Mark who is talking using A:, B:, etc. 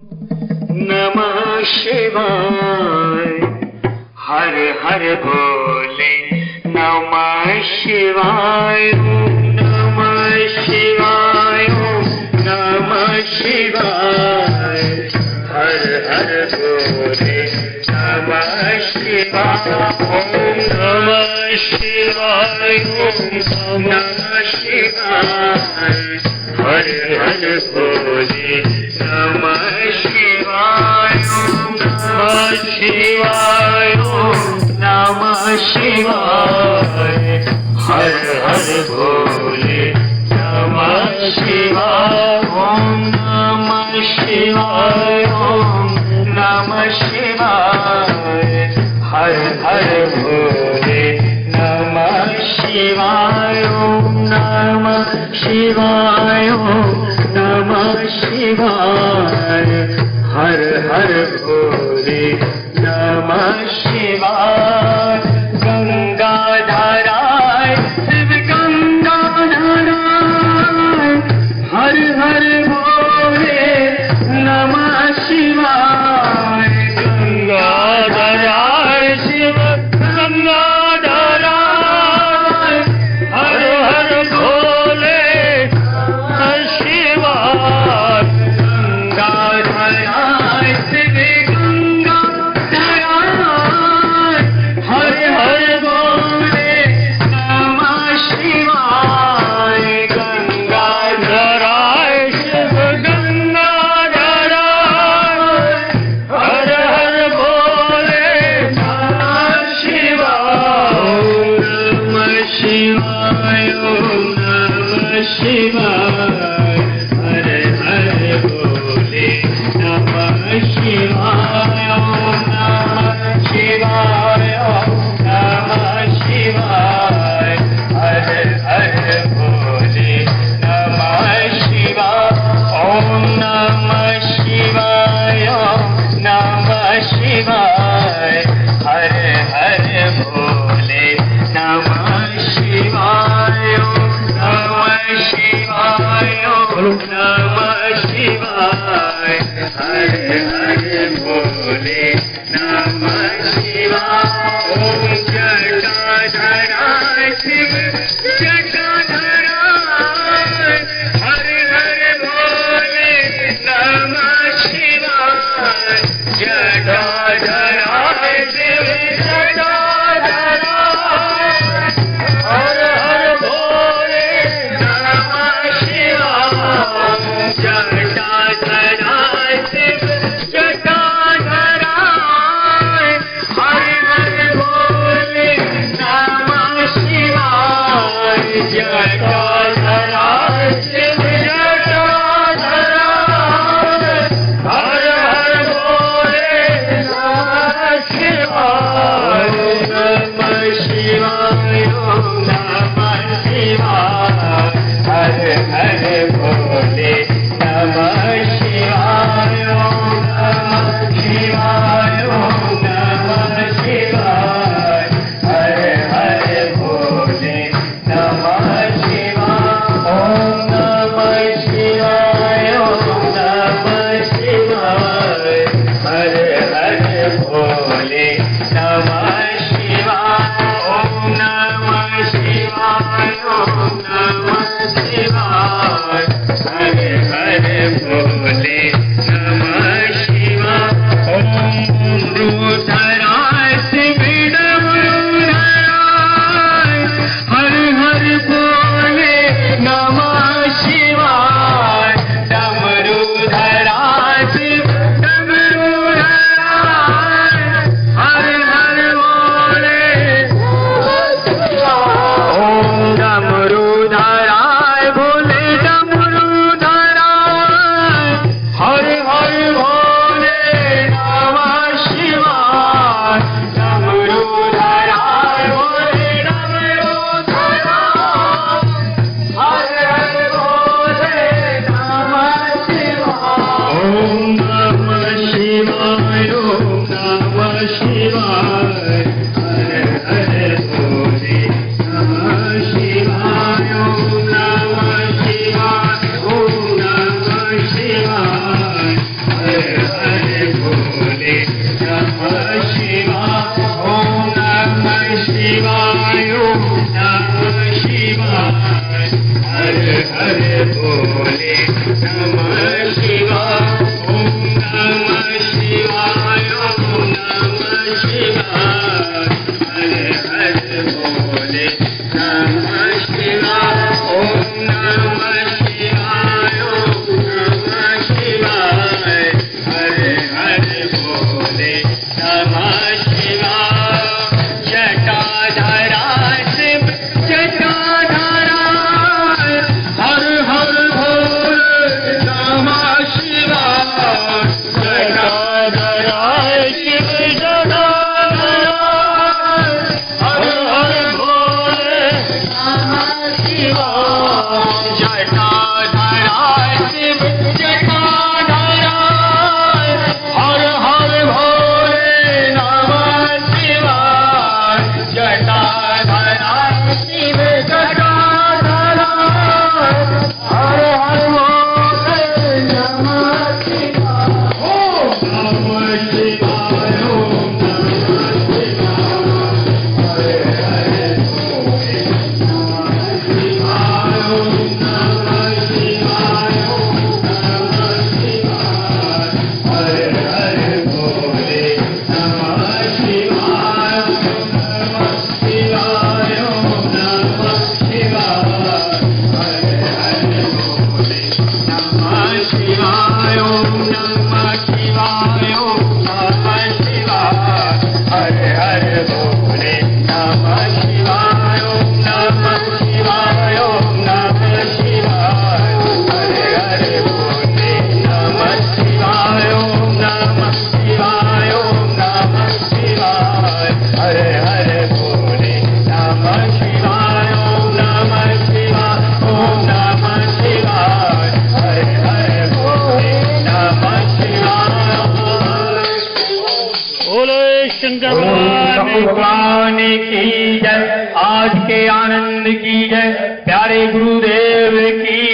A: नमः शिवाय हर हर भोले नमः शिवाय नमः शिवाय नमः शिवाय हर हर भोले नमः शिवाय ओम नमः शिवाय ओम नमः शिवाय हर हर भोले नमः शिवाय नमः शिवाय नमः शिवाय हर हर भोले नमः शिवाय ओम नमः शिवाय ओम नमः शिवाय हर हर भोले नमः शिवाय ओम नमः शिवाय ओम नमः शिवाय हर हर भोले नमः शिवाय गंगाधराय शिव गंगाधराय हर हर भोले नमः शिवाय गंगाधराय शिव गंगाधराय हर हर भोले नमः शिवाय गंगाधराय शिव गंगाधराय हर हर भोले नमः शिवाय गंगाधराय शिव गंगाधराय हर हर भोले नमः शिवाय नमः शिवाय नमः शिवाय हर हर भोले नमः शिवाय नमः शिवाय नमः शिवाय हर हर भोले नमः शिवाय ओम नमः शिवाय नमः शिवाय हर हर भोले नमः शिवाय नमः शिवाय नमः शिवाय हर हर भोले नमः शिवाय ओम जटाधराय शिव जटाधराय हर हर भोले नमः शिवाय जटाधराय शिव जटाधराय हर हर भोले नमः शिवाय जटाधराय शिव जटाधराय हर हर भोले नमः शिवाय जटाधराय शिव जटाधराय हर हर भोले नमः शिवाय नमः शिवाय नमः शिवाय हर हर भोले नमः शिवाय नमः शिवाय नमः शिवाय हर हर भोले नमः शिवाय ओम नमः शिवाय नमः शिवाय हर हर भोले नमः शिवाय ओम नमः शिवाय नमः शिवाय हर हर भोले नमः शिवाय ओम रुद्राय शिव डमरुधराय हर हर भोले नमः शिवाय डमरुधराय शिव डमरुधराय हर हर भोले ओम डमरुधराय भोले डमरुधराय हर हर भोले नमः शिवाय डमरुधराय भोले डमरुधराय हर हर भोले नमः शिवाय ओम नमः शिवाय ओम नमः शिवाय हर हर भोले नमः शिवाय ओम नमः शिवाय ओम नमः शिवाय हर नमः शिवाय ओम नमः शिवाय हरे हरे बोले नमः शिवाय ओम नमः शिवाय ओम नमः शिवाय हरे हरे बोले नमः शिवाय ओम नमः शिवाय ओम नमः शिवाय हरे हरे बोले नमः शिवाय ओम नमः शिवाय ओम नमः शिवाय हरे हरे बोले नमः शिवाय
B: बोले शंकर
A: भगवान की जय। आज के आनंद की जय। प्यारे गुरुदेव की